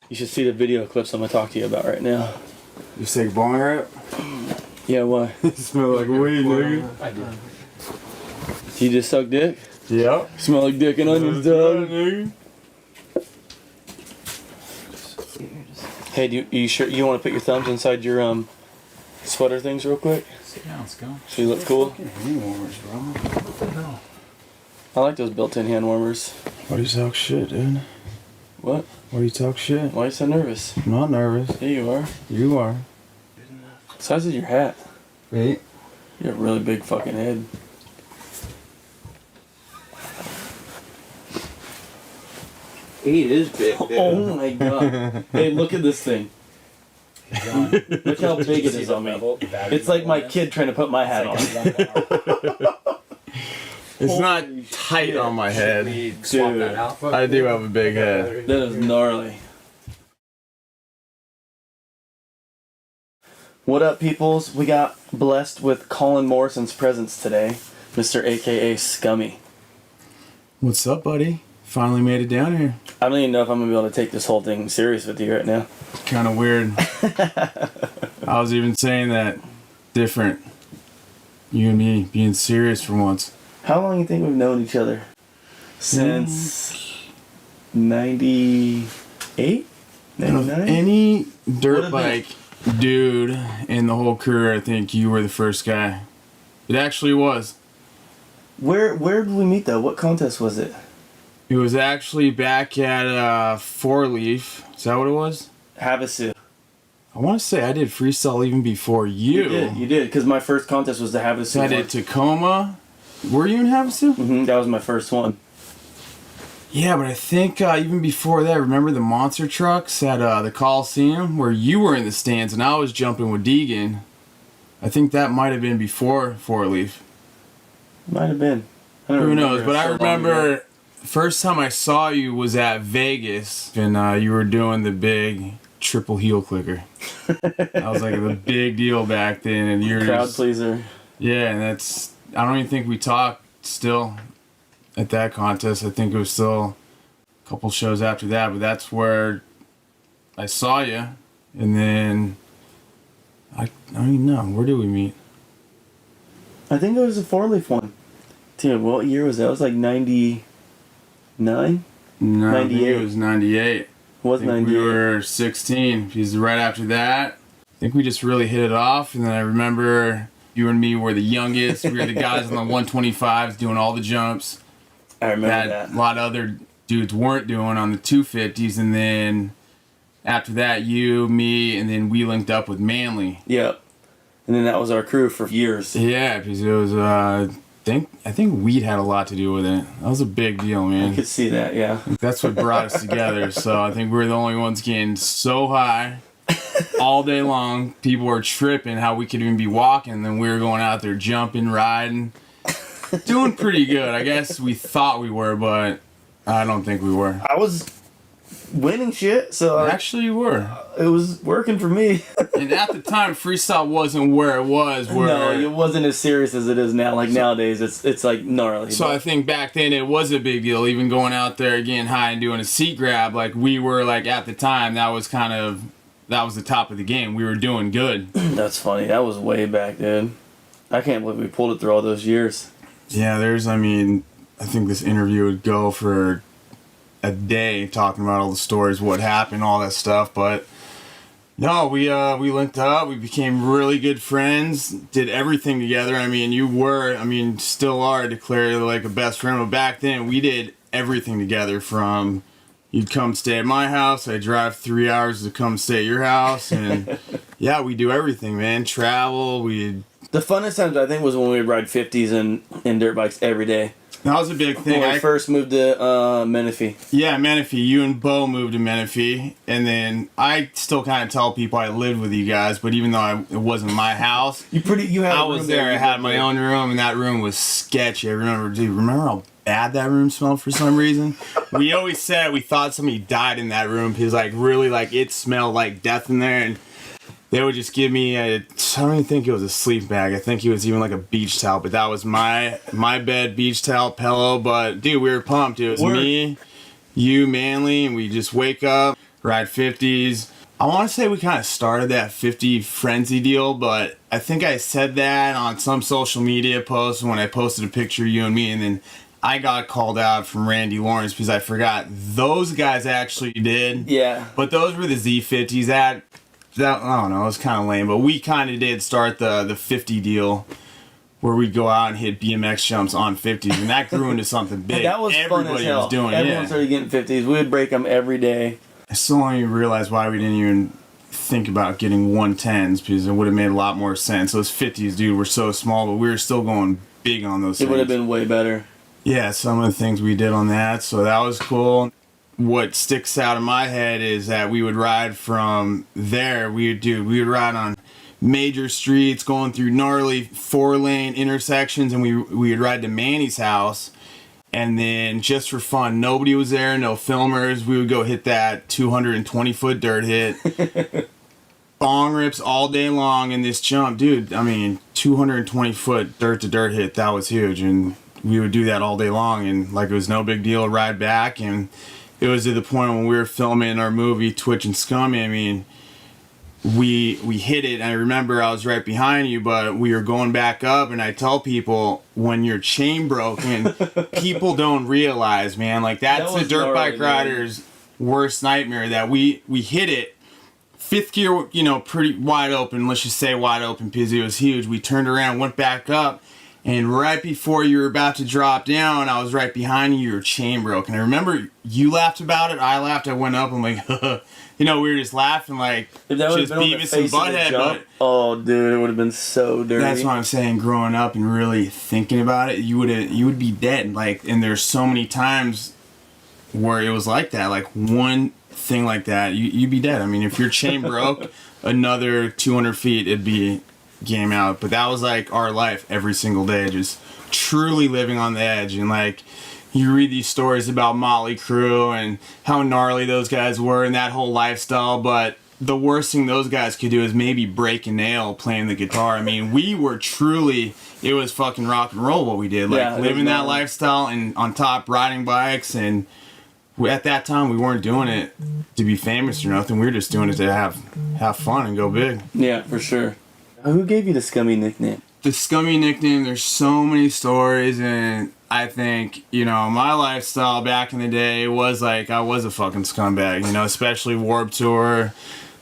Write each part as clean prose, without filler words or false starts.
You should see the video clips I'm gonna talk to you about right now. You say bong rip? Yeah, why? You smell like weed, nigga. I do. You just suck dick? Yep. Smell like dick and onions, dog. Hey, you sure you want to put your thumbs inside your sweater things real quick? Yeah, let's go. So you look cool. Hand warmers, bro. What the hell? I like those built-in hand warmers. Why do you talk shit, dude? What? Why do you talk shit? Why are you so nervous? I'm not nervous. Yeah, you are. You are. What size is your hat? 8. You got a really big fucking head. Eight is big, dude. Oh my god. Hey, look at this thing. Look how big it is on me. It's like my kid trying to put my hat on. It's not tight on my head. Dude, I do have a big head. that is gnarly. What up, peoples? We got blessed with Colin Morrison's presence today, Mr. AKA Scummy. What's up, buddy? Finally made it down here. I don't even know if I'm gonna be able to take this whole thing serious with you right now. Kind of weird. I was even saying that different. You and me being serious for once. How long do you think we've known each other? Since 98? 99? Any dirt bike dude in the whole career, I think you were the first guy. It actually was. Where did we meet though? What contest was it? It was actually back at 4-leaf. Is that what it was? Havasu. I want to say I did freestyle even before you. You did, because my first contest was the Havasu. So I did Tacoma. Were you in Havasu? Mm-hmm, that was my first one. Yeah, but I think even before that, remember the monster trucks at the Coliseum where you were in the stands and I was jumping with Deegan? I think that might have been before 4-leaf. Might have been. Who knows? But I remember first time I saw you was at Vegas and you were doing the big triple heel clicker. That was like the big deal back then. And you're crowd pleaser. Yeah, and that's, I don't even think we talked still at that contest. I think it was still a couple shows after that, but that's where I saw you. And then I don't even know, where did we meet? I think it was a 4-leaf one. Dude, what year was that? It was like 99? No, 98. I think it was 98. Was 98? We were 16 because right after that, I think we just really hit it off. And then I remember you and me were the youngest. We were the guys on the 125s doing all the jumps. I remember that. A lot of other dudes weren't doing on the 250s. And then after that, you, me, and then we linked up with Manly. Yep. And then that was our crew for years. Yeah, because it was, I think weed had a lot to do with it. That was a big deal, man. I could see that, yeah. That's what brought us together. So I think we were the only ones getting so high all day long. People were tripping how we could even be walking. And then we were going out there jumping, riding, doing pretty good. I guess we thought we were, but I don't think we were. I was winning shit, so actually you were. It was working for me. And at the time, freestyle wasn't where it was. No, it wasn't as serious as it is now. Like nowadays, it's like gnarly. So I think back then it was a big deal. Even going out there getting high and doing a seat grab, like we were like at the time, that was the top of the game. We were doing good. That's funny. That was way back, dude. I can't believe we pulled it through all those years. Yeah, I think this interview would go for a day talking about all the stories, what happened, all that stuff. But no, we linked up. We became really good friends. Did everything together. Still are declared like a best friend. But back then, we did everything together. From you'd come stay at my house, I'd drive 3 hours to come stay at your house, and yeah, we do everything, man. Travel. The funnest times I think was when we would ride 50s and dirt bikes every day. That was a big thing. When I first moved to Menifee. Yeah, Menifee. You and Bo moved to Menifee. And then I still kind of tell people I lived with you guys, but even though it wasn't my house, I was there. I had my own room, and that room was sketchy. I remember how bad that room smelled for some reason? We always said we thought somebody died in that room because it smelled like death in there. And they would just give me I don't even think it was a sleep bag. I think it was even like a beach towel, but that was my bed, beach towel, pillow. But dude, we were pumped. It was me, you, Manly, and we just wake up, ride 50s. I want to say we kind of started that 50 frenzy deal, but I think I said that on some social media post when I posted a picture of you and me, and then I got called out from Randy Lawrence because I forgot those guys actually did. Yeah. But those were the Z50s. That I don't know, it was kind of lame, but we kind of did start the 50 deal where we'd go out and hit BMX jumps on 50s, and that grew into something big. That was Everybody fun as hell. was doing Everyone it. started getting 50s. We would break them every day. I still don't even realize why we didn't even think about getting 110s, because it would have made a lot more sense. Those 50s, dude, were so small, but we were still going big on those things. It would have been way better. Yeah, some of the things we did on that, so that was cool. What sticks out in my head is that we would ride from there. We would ride on major streets, going through gnarly 4-lane intersections, and we would ride to Manny's house. And then, just for fun, nobody was there, no filmers. We would go hit that 220-foot dirt hit. Bong rips all day long in this jump. Dude, I mean, 220-foot dirt-to-dirt hit, that was huge. And we would do that all day long, and like it was no big deal, ride back. And it was to the point when we were filming our movie, Twitch and Scummy, I mean, we hit it. I remember I was right behind you, but we were going back up, and I tell people, when your chain broken, people don't realize, man, like that's the dirt bike rider's worst nightmare, that we hit it fifth gear, you know, pretty wide open, let's just say wide open, because it was huge. We turned around, went back up, and right before you were about to drop down, I was right behind you, your chain broke. And I remember you laughed about it, I laughed, I went up, I'm like, you know, we were just laughing like just Beavis and Butthead. But oh, dude, it would have been so dirty. that's what I'm saying. Growing up and really thinking about it, you would be dead. Like, and there's so many times where it was like that. Like one thing like that, you'd be dead. I mean, if your chain broke, another 200 feet, it'd be game out. But that was like our life every single day, just truly living on the edge. And like, you read these stories about Motley Crue and how gnarly those guys were and that whole lifestyle, but the worst thing those guys could do is maybe break a nail playing the guitar. I mean, we were truly, it was fucking rock and roll what we did. Like, living that lifestyle and on top riding bikes. And at that time, we weren't doing it to be famous or nothing. We were just doing it to have fun and go big. Yeah, for sure. Who gave you the Scummy nickname? The Scummy nickname, there's so many stories, and I think, you know, my lifestyle back in the day was like, I was a fucking scumbag, you know, especially Warped Tour.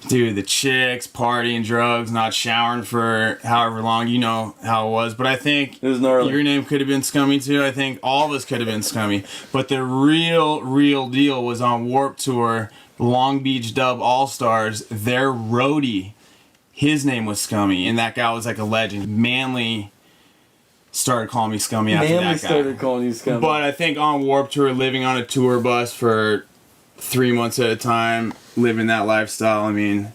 Dude, the chicks, partying, drugs, not showering for however long, you know how it was. But I think it was gnarly. Your name could have been Scummy too. I think all of us could have been Scummy. But the real deal was on Warped Tour, Long Beach Dub All-Stars, their roadie, his name was Scummy, and that guy was like a legend. Manly started calling me Scummy after that guy. Manly started calling you Scummy. But I think on Warped Tour, living on a tour bus for 3 months at a time, living that lifestyle, I mean,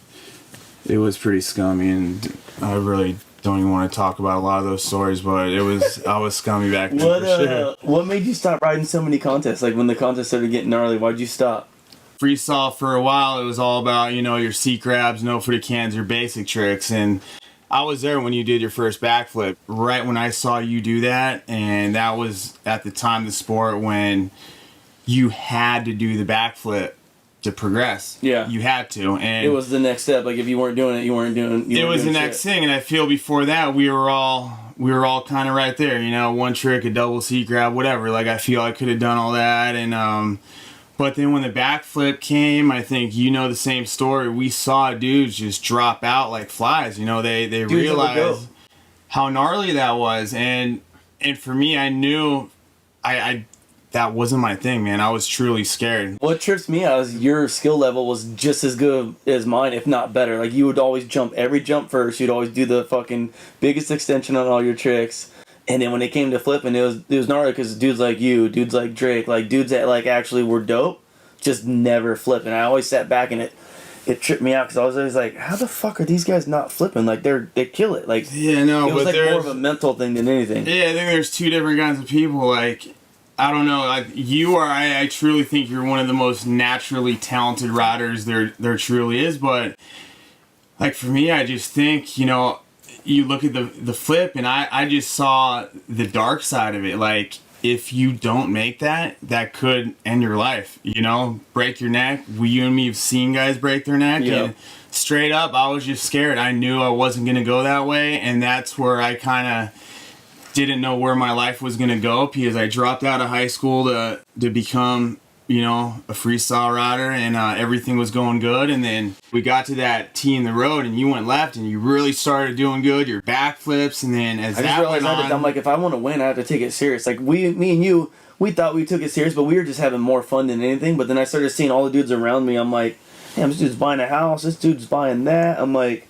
it was pretty scummy, and I really don't even want to talk about a lot of those stories, but I was scummy back then, for sure. What made you stop riding so many contests? Like, when the contests started getting gnarly, why'd you stop? Freestyle for a while, it was all about, you know, your seat grabs, no footy cans, your basic tricks, and I was there when you did your first backflip, right when I saw you do that, and that was at the time the sport when you had to do the backflip to progress. Yeah. You had to. And it was the next step. Like, if you weren't doing it, you weren't doing it. It was the next thing, and I feel before that we were all kind of right there, you know, one trick, a double seat grab, whatever. Like, I feel I could have done all that, and but then when the backflip came, I think you know the same story. We saw dudes just drop out like flies. You know, they realized how gnarly that was, and for me, I knew I that wasn't my thing, man. I was truly scared. What trips me out is your skill level was just as good as mine, if not better. Like, you would always jump every jump first. You'd always do the fucking biggest extension on all your tricks. And then when it came to flipping, it was gnarly because dudes like you, dudes like Drake, like dudes that like actually were dope, just never flipping. I always sat back and it tripped me out because I was always like, how the fuck are these guys not flipping? Like, they kill it. Like, yeah, no, it was like more of a mental thing than anything. Yeah, I think there's two different kinds of people. Like, I don't know, like you are. I truly think you're one of the most naturally talented riders there truly is. But like for me, I just think, you know, you look at the flip, and I just saw the dark side of it. Like, if you don't make that, that could end your life, you know, break your neck. You and me have seen guys break their neck. Yep. And straight up, I was just scared. I knew I wasn't going to go that way. And that's where I kind of didn't know where my life was going to go, because I dropped out of high school to become, you know, a freestyle rider, and everything was going good. And then we got to that T in the road, and you went left, and you really started doing good, your backflips. And then as I just that realized went on, I'm like, if I want to win, I have to take it serious. Like me and you, we thought we took it serious, but we were just having more fun than anything. But then I started seeing all the dudes around me. I'm like, damn, this dude's buying a house, this dude's buying that. I'm like,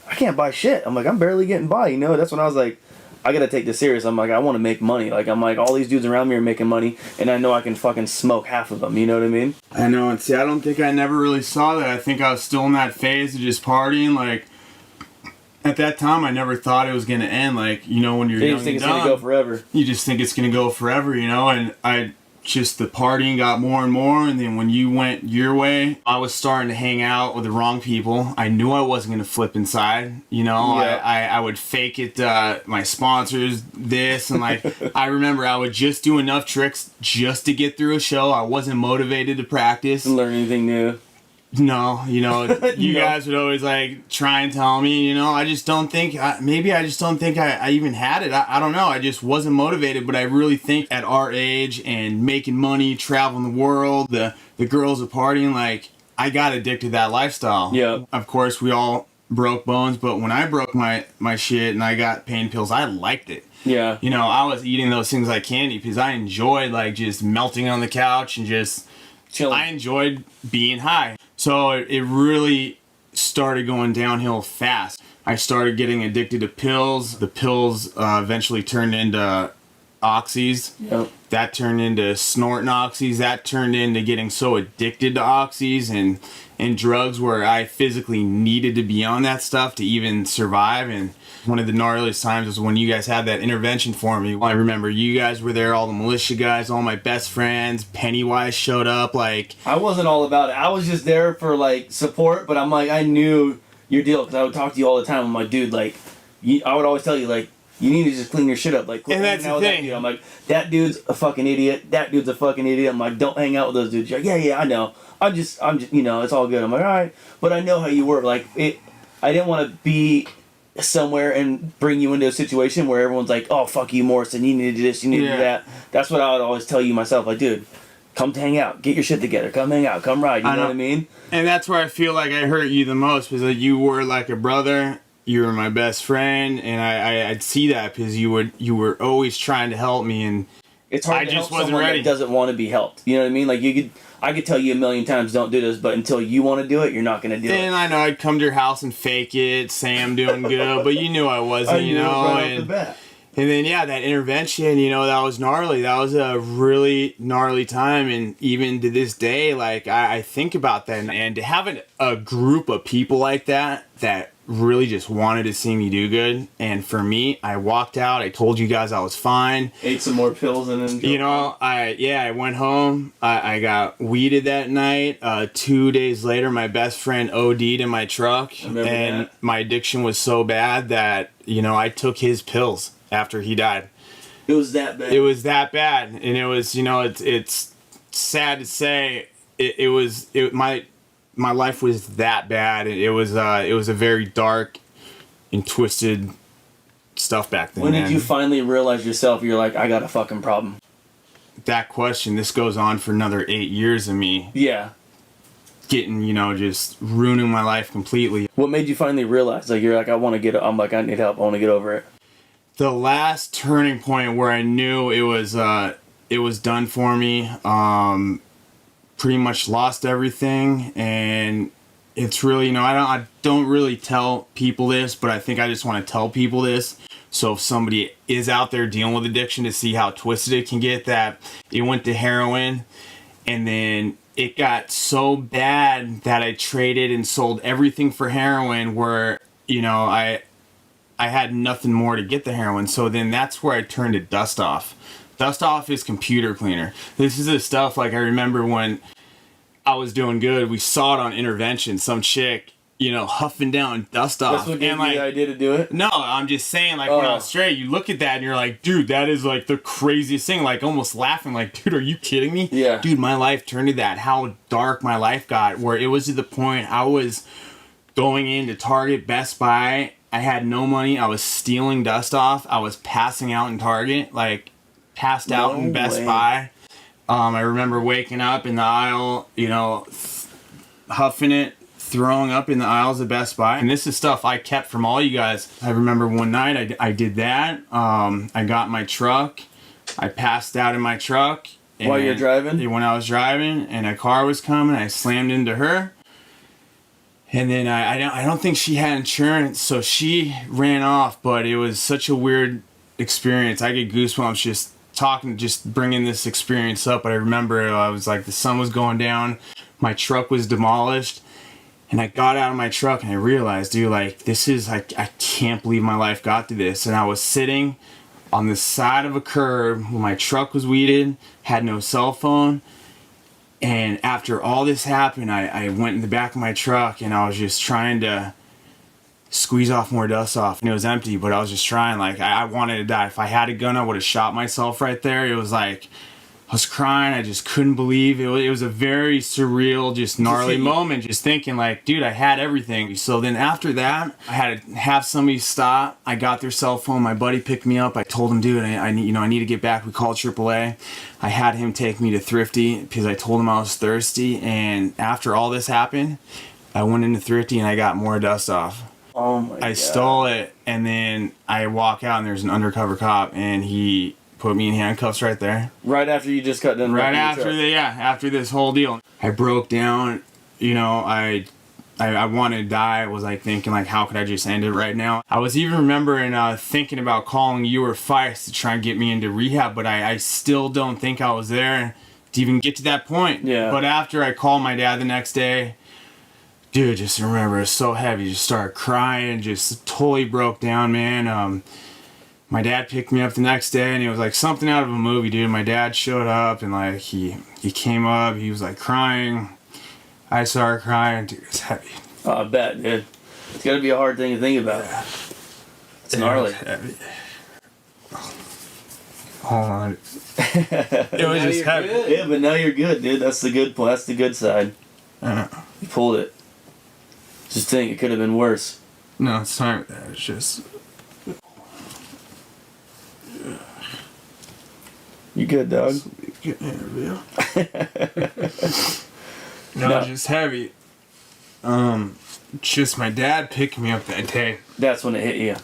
I can't buy shit. I'm like, I'm barely getting by, you know? That's when I was like, I gotta take this serious. I'm like, I want to make money. Like, I'm like, all these dudes around me are making money, and I know I can fucking smoke half of them. You know what I mean? I know, and see, I don't think I never really saw that. I think I was still in that phase of just partying. Like, at that time, I never thought it was gonna end. Like, you know, when you're young You just think and it's gonna dumb, go forever. you just think it's gonna go forever, you know. And the partying got more and more, and then when you went your way, I was starting to hang out with the wrong people. I knew I wasn't going to flip inside, you know. Yeah. I would fake it, my sponsors, this, and like, I remember I would just do enough tricks just to get through a show. I wasn't motivated to practice. Learn anything new. No, you know, you No. guys would always like try and tell me, you know, I just don't think, maybe I just don't think I even had it. I don't know. I just wasn't motivated, but I really think at our age and making money, traveling the world, the girls are partying, like, I got addicted to that lifestyle. Yeah. Of course, we all broke bones, but when I broke my shit and I got pain pills, I liked it. Yeah. You know, I was eating those things like candy because I enjoyed like just melting on the couch and just Chilling. I enjoyed being high. So it really started going downhill fast. I started getting addicted to pills. The pills eventually turned into oxys. Yep. That turned into snorting oxys. That turned into getting so addicted to oxys and drugs where I physically needed to be on that stuff to even survive. And one of the gnarliest times was when you guys had that intervention for me. I remember you guys were there, all the militia guys, all my best friends. Pennywise showed up. Like, I wasn't all about it. I was just there for like support, but I'm like, I knew your deal because I would talk to you all the time. I'm like, dude, like, I would always tell you, like, you need to just clean your shit up. Like, and that's the thing. I'm like, that dude's a fucking idiot. That dude's a fucking idiot. I'm like, don't hang out with those dudes. You're like, yeah, I know. I'm just, you know, it's all good. I'm like, all right, but I know how you work. Like, I didn't want to be somewhere and bring you into a situation where everyone's like, oh, fuck you, Morrison. You need to do this. You need to do that. That's what I would always tell you myself. Like, dude, come hang out. Get your shit together. Come hang out. Come ride. You know what I mean? And that's where I feel like I hurt you the most, because you were like a brother. You were my best friend, and I'd see that because you were always trying to help me, and it's hard I to just help wasn't someone ready. that doesn't want to be helped. You know what I mean? Like, I could tell you a million times, don't do this, but until you want to do it, you're not going to do it. And I know I'd come to your house and fake it, say I'm doing good, but you knew I wasn't, you know. Right off the bat. And then, yeah, that intervention, you know, that was gnarly. That was a really gnarly time. And even to this day, like, I think about that. And to have a group of people like that really just wanted to see me do good. And for me, I walked out. I told you guys I was fine. Ate some more pills and then... You know, I went home. I got weeded that night. 2 days later, my best friend OD'd in my truck. And that. my addiction was so bad that, you know, I took his pills after he died. It was that bad. It was that bad. And it was, you know, it's sad to say my life was that bad. It was a very dark and twisted stuff back then. When did you finally realize yourself, you're like, I got a fucking problem? That question, this goes on for another 8 years of me. Yeah. Getting, you know, just ruining my life completely. What made you finally realize, like, you're like, I'm like, I need help, I want to get over it? The last turning point where I knew it was done for me, pretty much lost everything, and it's really, you know, I don't really tell people this, but I think I just want to tell people this. So if somebody is out there dealing with addiction, to see how twisted it can get, that it went to heroin, and then it got so bad that I traded and sold everything for heroin, where, you know, I had nothing more to get the heroin. So then that's where I turned to Dust Off. Dust Off is computer cleaner. This is the stuff, like, I remember when I was doing good, we saw it on Intervention. Some chick you know, huffing down dust off. That's what gave and you like, the idea to do it? No, I'm just saying, like, when I was straight, you look at that and you're like, dude, that is like the craziest thing. Like, almost laughing, like, dude, are you kidding me? Yeah. Dude, my life turned to that. How dark my life got, where it was to the point I was going into Target, Best Buy. I had no money. I was stealing dust off. I was passing out in Target, like, passed out in Best Buy. I remember waking up in the aisle, you know, huffing it, throwing up in the aisles of Best Buy. And this is stuff I kept from all you guys. I remember one night I did that. I got my truck. I passed out in my truck. While you're driving? When I was driving, and a car was coming, I slammed into her. And then I don't think she had insurance, so she ran off. But it was such a weird experience. I get goosebumps just bringing this experience up. But I remember I was like, the sun was going down. My truck was demolished. And I got out of my truck and I realized, dude, like, this is, like, I can't believe my life got to this. And I was sitting on the side of a curb when my truck was weeded, had no cell phone. And after all this happened, I went in the back of my truck and I was just trying to squeeze off more dust off. And it was empty, but I was just trying, like, I wanted to die. If I had a gun, I would have shot myself right there. It was like, I was crying. I just couldn't believe it. It was a very surreal, just gnarly moment. Just thinking, like, dude, I had everything. So then after that, I had to have somebody stop. I got their cell phone. My buddy picked me up. I told him, dude, I need to get back. We called AAA. I had him take me to Thrifty because I told him I was thirsty. And after all this happened, I went into Thrifty and I got more dust off. Oh my God. I stole it, and then I walk out and there's an undercover cop, and he put me in handcuffs right there. Right after you just got done. Right after after this whole deal, I broke down. You know, I wanted to die. I was like thinking, like, how could I just end it right now? I was even remembering thinking about calling you or Feist to try and get me into rehab, but I still don't think I was there to even get to that point. Yeah. But after I called my dad the next day, dude, just remember, it was so heavy. Just started crying, just totally broke down, man. My dad picked me up the next day, and it was like something out of a movie, dude. My dad showed up, and like he came up, he was like crying. I started crying, dude. It's heavy. Oh, I bet, dude. It's gotta be a hard thing to think about. It's gnarly. Heavy. Hold on. It was just heavy. Good. Yeah, but now you're good, dude. That's the good point. That's the good side. You pulled it. Just think, it could have been worse. No, it's not. It's just. You good, dog? Good interview. No, just heavy. Just my dad picked me up that day. That's when it hit you.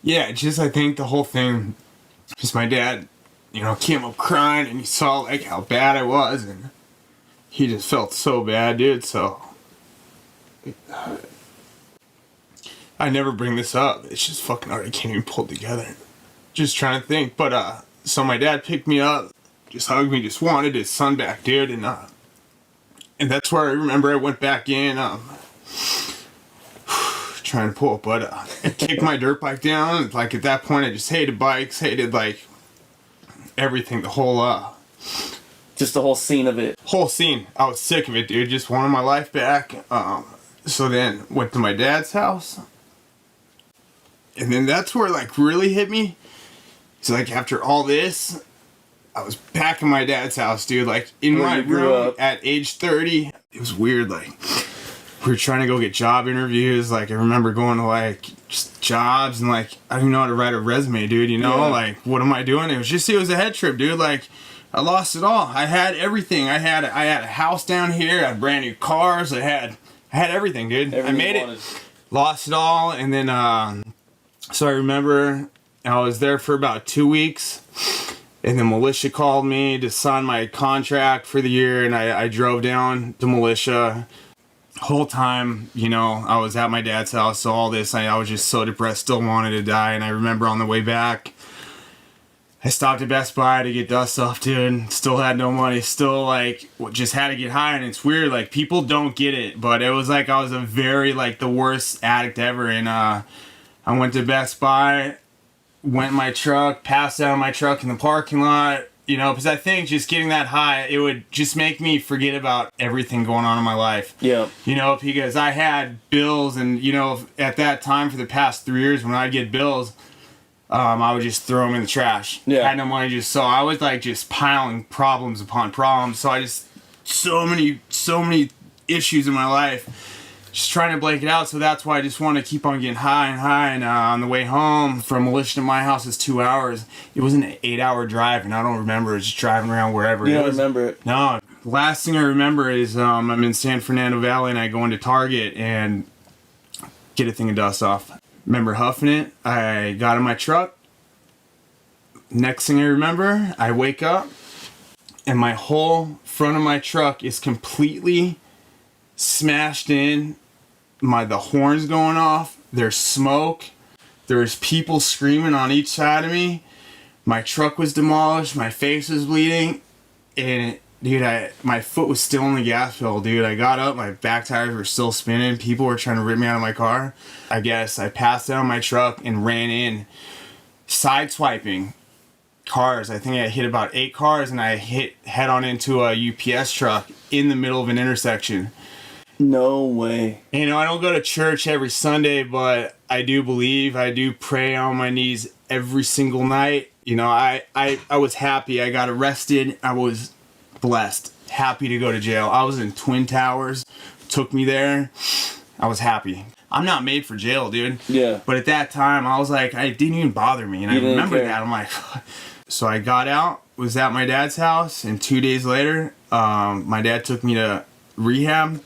Yeah, just I think the whole thing. Just my dad, came up crying and he saw like how bad I was and he just felt so bad, dude. So I never bring this up. It's just fucking hard. I can't even pull it together. Just trying to think, but so my dad picked me up, just hugged me, just wanted his son back, dude, and that's where I remember I went back in, trying to pull, but I kicked my dirt bike down. Like at that point, I just hated bikes, hated like everything, the whole just the whole scene of it. Whole scene. I was sick of it, dude. Just wanted my life back. So then went to my dad's house, and then that's where like really hit me. It's like after all this, I was back in my dad's house, dude. Like in my room at age 30. It was weird. Like we were trying to go get job interviews. Like I remember going to like just jobs and like I don't even know how to write a resume, dude. Yeah. Like what am I doing? It was a head trip, dude. Like I lost it all. I had everything. I had a house down here. I had brand new cars. I had everything, dude. I made it. Lost it all, and then so I remember. I was there for about 2 weeks, and the militia called me to sign my contract for the year, and I drove down to militia. Whole time, I was at my dad's house, so all this, I was just so depressed, still wanted to die, and I remember on the way back, I stopped at Best Buy to get dust off, dude. Still had no money, still, like, just had to get high, and it's weird, like, people don't get it, but it was like I was a very, like, the worst addict ever, and I went to Best Buy, went in my truck, passed out of my truck in the parking lot, You know, because I think just getting that high, it would just make me forget about everything going on in my life. Yeah. You know, because I had bills, and, you know, at that time for the past 3 years when I'd get bills, I would just throw them in the trash. Yeah. I had no money, so I was like just piling problems upon problems. So I just, so many issues in my life. Just trying to blank it out, so that's why I just want to keep on getting high and high. And on the way home from Militia to my house is 2 hours. It was an 8-hour drive, and I don't remember. Just driving around wherever. You don't remember it? No. Last thing I remember is I'm in San Fernando Valley, and I go into Target and get a thing of dust off. Remember huffing it. I got in my truck. Next thing I remember, I wake up, and my whole front of my truck is completely smashed in. The horns going off, there's smoke, there's people screaming on each side of me, my truck was demolished, my face was bleeding, and dude, my foot was still on the gas pedal, dude. I got up, my back tires were still spinning, people were trying to rip me out of my car. I guess I passed out of my truck and ran in, sideswiping cars. I think I hit about 8 cars, and I hit head on into a UPS truck in the middle of an intersection. No way. You know, I don't go to church every Sunday, but I do believe, I do pray on my knees every single night. You know, I was happy. I got arrested. I was blessed. Happy to go to jail. I was in Twin Towers. Took me there. I was happy. I'm not made for jail, dude. Yeah. But at that time, I was like, it didn't even bother me. And I remember that. I'm like, so I got out, was at my dad's house, and 2 days later, my dad took me to rehab.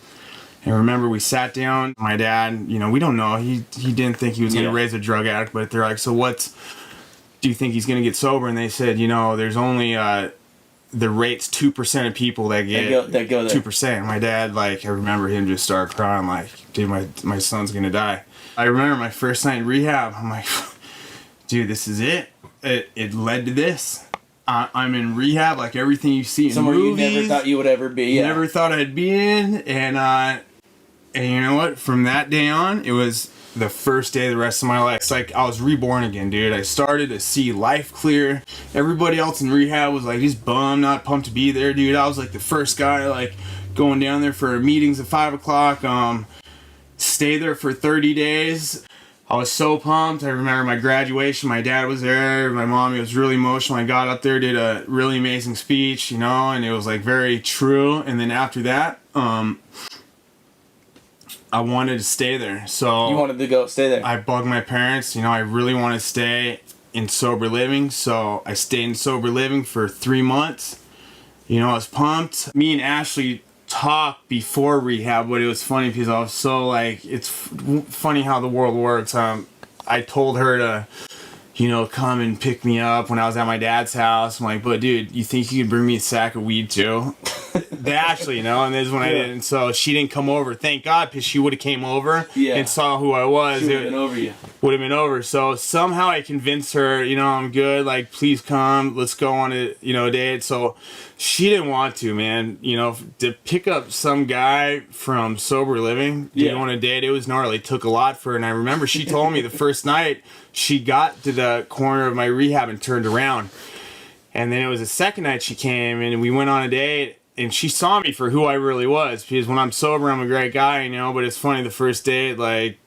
And remember, we sat down. My dad, you know, we don't know. He didn't think he was going to raise a drug addict, but they're like, so do you think he's going to get sober? And they said, you know, there's only, the rate's 2% of people that go there. 2%. My dad, like, I remember him just start crying, like, dude, my son's going to die. I remember my first night in rehab. I'm like, dude, this is it. It led to this. I'm in rehab, like everything you see in somewhere movies. You never thought you would ever be. Yeah. Never thought I'd be in, and you know what? From that day on, it was the first day of the rest of my life. It's like I was reborn again, dude. I started to see life clear. Everybody else in rehab was like just bummed, not pumped to be there, dude. I was like the first guy, like going down there for meetings at 5 o'clock. Stay there for 30 days. I was so pumped. I remember my graduation. My dad was there. My mom, it was really emotional. I got up there, did a really amazing speech, you know, and it was like very true. And then after that, I wanted to stay there. So you wanted to stay there. I bugged my parents. You know, I really want to stay in sober living. So I stayed in sober living for 3 months. You know, I was pumped. Me and Ashley talked before rehab, but it was funny because I was so like, it's funny how the world works. I told her to, you know, come and pick me up when I was at my dad's house. I'm like, but dude, you think you could bring me a sack of weed too? Actually, you know, and this is when I didn't. So she didn't come over. Thank God, because she would have came over and saw who I was. She would have been over you. Would have been over. So somehow I convinced her, you know, I'm good. Like, please come. Let's go on a, you know, date. So she didn't want to, man. You know, to pick up some guy from sober living to go on a date, it was gnarly. It took a lot for her. And I remember she told me the first night she got to the corner of my rehab and turned around. And then it was the second night she came and we went on a date. And she saw me for who I really was. Because when I'm sober, I'm a great guy, you know. But it's funny, the first date, like,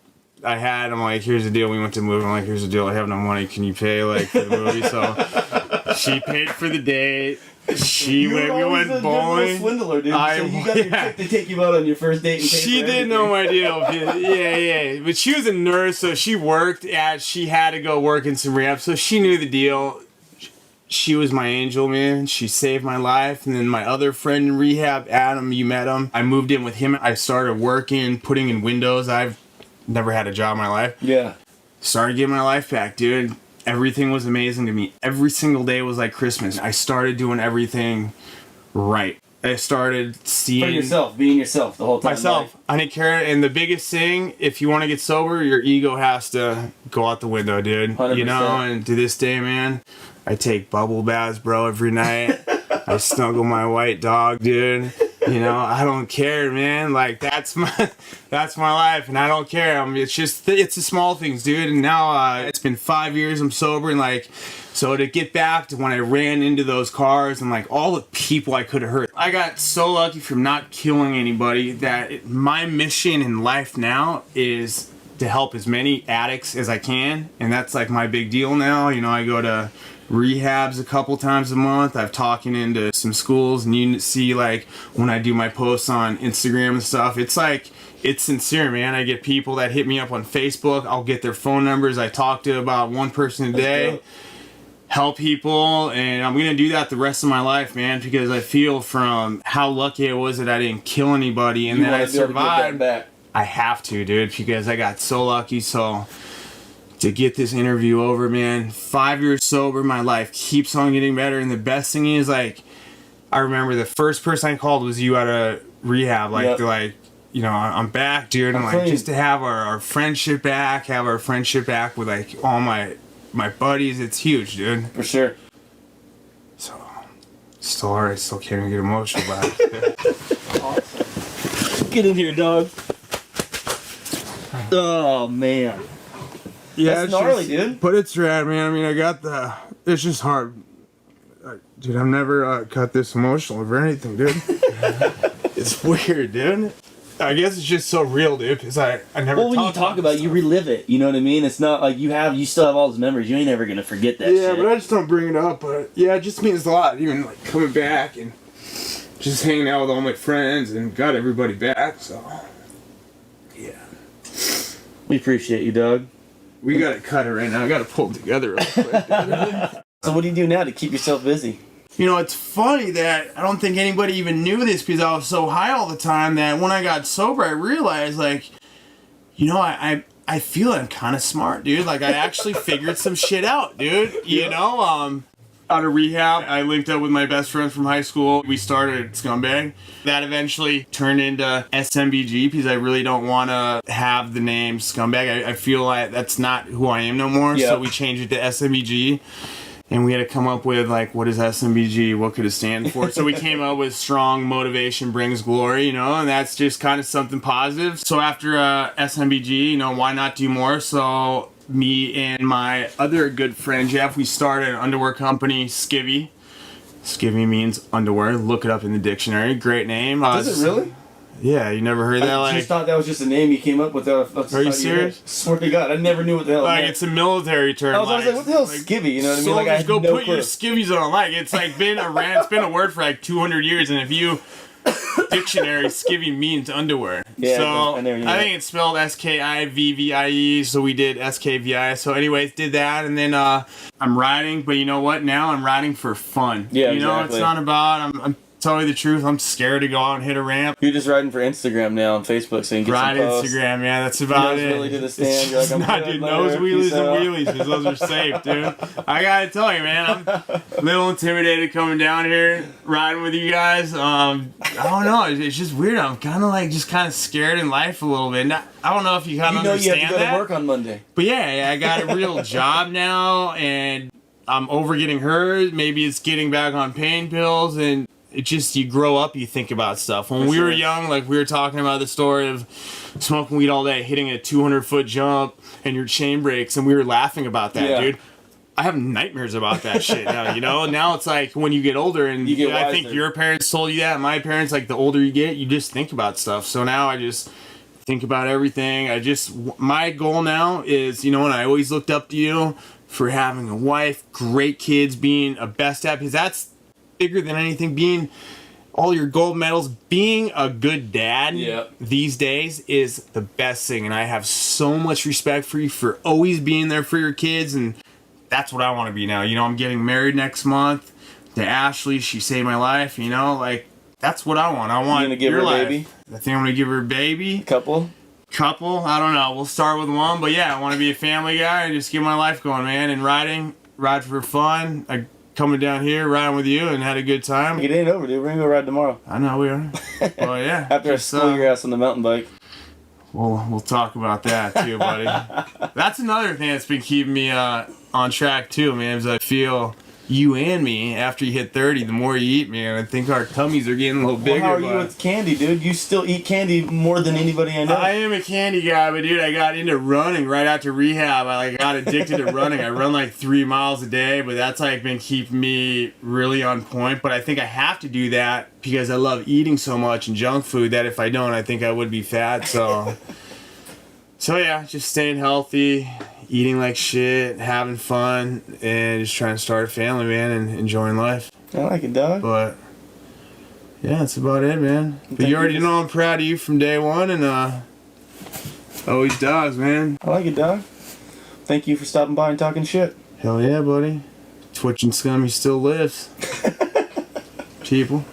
I'm like, here's the deal. We went to the movie. I'm like, here's the deal. I have no money. Can you pay, like, for the movie? So she paid for the date. We went bowling. Swindler, dude. So you got your chick to take you out on your first date. And she didn't know my deal. Yeah. But she was a nurse, so she worked. She had to go work in some rehab, so she knew the deal. She was my angel, man. She saved my life. And then my other friend in rehab, Adam, you met him. I moved in with him. I started working, putting in windows. I've never had a job in my life. Yeah. Started getting my life back, dude. Everything was amazing to me. Every single day was like Christmas. I started doing everything right. I started seeing... For yourself, being yourself the whole time. Myself. I didn't care. And the biggest thing, if you want to get sober, your ego has to go out the window, dude. 100%. You know, and to this day, man, I take bubble baths, bro, every night. I snuggle my white dog, dude. I don't care, man. Like that's my life, and I don't care. It's the small things, dude. And now it's been 5 years I'm sober, and like, so to get back to when I ran into those cars and like all the people I could have hurt. I got so lucky from not killing anybody that my mission in life now is to help as many addicts as I can, and that's like my big deal now. I go to rehabs a couple times a month. I've talking into some schools, and you see like when I do my posts on Instagram and stuff, it's like, it's sincere, man. I get people that hit me up on Facebook. I'll get their phone numbers. I talk to about one person a day, help people, and I'm gonna do that the rest of my life, man, because I feel from how lucky I was that I didn't kill anybody and that I survived. I have to, dude, because I got so lucky. So to get this interview over, man, 5 years sober, my life keeps on getting better. And the best thing is, like, I remember the first person I called was you out of rehab. Like, they're like, I'm back, dude. And like, just to have our friendship back, with like all my buddies, it's huge, dude. For sure. So, I still can't even get emotional about it. Awesome. Get in here, dog. Oh, man. Yeah, that's gnarly, dude. But it's rad, man. I mean, it's just hard. Dude, I've never got this emotional over anything, dude. It's weird, dude. I guess it's just so real, dude, because I never. Well, when you talk about it, you relive it. You know what I mean? It's not like you still have all those memories. You ain't never gonna forget that. Yeah, shit. but I just don't bring it up. But yeah, it just means a lot. Even like coming back and just hanging out with all my friends and got everybody back. So yeah, we appreciate you, dog. We gotta cut it right now. I gotta pull it together real quick. So what do you do now to keep yourself busy? It's funny that I don't think anybody even knew this because I was so high all the time that when I got sober, I realized, like, I feel I'm kind of smart, dude. Like, I actually figured some shit out, dude. Out of rehab, I linked up with my best friend from high school. We started Scumbag. That eventually turned into SMBG because I really don't want to have the name Scumbag. I feel like that's not who I am no more. Yep. So we changed it to SMBG. And we had to come up with, like, what is SMBG? What could it stand for? So we came up with strong motivation brings glory, and that's just kind of something positive. So after SMBG, why not do more? So me and my other good friend, Jeff, we started an underwear company, SCUMMY. SCUMMY means underwear. Look it up in the dictionary. Great name. Does it really? Yeah, you never heard that? I just thought that was just a name you came up with. Are you serious? Swear to God, I never knew what the hell. Like, it's a military term. I was like, what the hell is skivvy? You know what I mean? Like, I had go no put clue. your skivvies on. Like, it's like it's been a word for like 200 years, and if you dictionary, skivvy means underwear. Yeah, so I think it's spelled SKIVVIE. So we did SKVI. So anyways, did that, and then I'm riding. But you know what? Now I'm riding for fun. Yeah, exactly. It's not about I'm tell you the truth, I'm scared to go out and hit a ramp. You're just riding for Instagram now on Facebook, so you can get some posts. Instagram, yeah, that's about it. Really to the stand. You're like, I'm not, dude, nose wheelies and wheelies, because those are safe, dude. I gotta tell you, man, I'm a little intimidated coming down here, riding with you guys. I don't know, it's just weird. I'm kind of scared in life a little bit. I don't know if you kind of understand that. You have to go to work on Monday. But yeah, I got a real job now, and I'm over getting hurt. Maybe it's getting back on pain pills, and it just, you grow up, you think about stuff. When we were young, like we were talking about the story of smoking weed all day, hitting a 200-foot jump, and your chain breaks, and we were laughing about that, dude. I have nightmares about that shit now, Now it's like when you get older, and I think your parents told you that, my parents, like the older you get, you just think about stuff. So now I just think about everything. My goal now is, and I always looked up to you for having a wife, great kids, being a best dad, because that's bigger than anything, being all your gold medals, being a good dad these days is the best thing, and I have so much respect for you for always being there for your kids, and that's what I want to be now. I'm getting married next month to Ashley. She saved my life, like that's what I want. I want to give her a baby. I think I'm gonna give her a baby. Couple, I don't know, we'll start with one, but yeah, I want to be a family guy and just get my life going, man. And ride for fun. Coming down here, riding with you, and had a good time. It ain't over, dude. We're gonna go ride tomorrow. I know we are. Well, yeah. After I school your ass on the mountain bike. We'll talk about that too, buddy. That's another thing that's been keeping me on track too, man. Is I feel you and me, after you hit 30, the more you eat, man, I think our tummies are getting a little bigger. How are you with candy, dude? You still eat candy more than anybody I know. I am a candy guy, but dude, I got into running right after rehab. I got addicted to running. I run like 3 miles a day, but that's like been keeping me really on point. But I think I have to do that because I love eating so much and junk food that if I don't, I think I would be fat. So yeah, just staying healthy, eating like shit, having fun, and just trying to start a family, man, and enjoying life. I like it, dog. But yeah, that's about it, man. But you already know I'm proud of you from day one, and always dogs, man. I like it, dog. Thank you for stopping by and talking shit. Hell yeah, buddy. Twitch and Scummy still lives. People.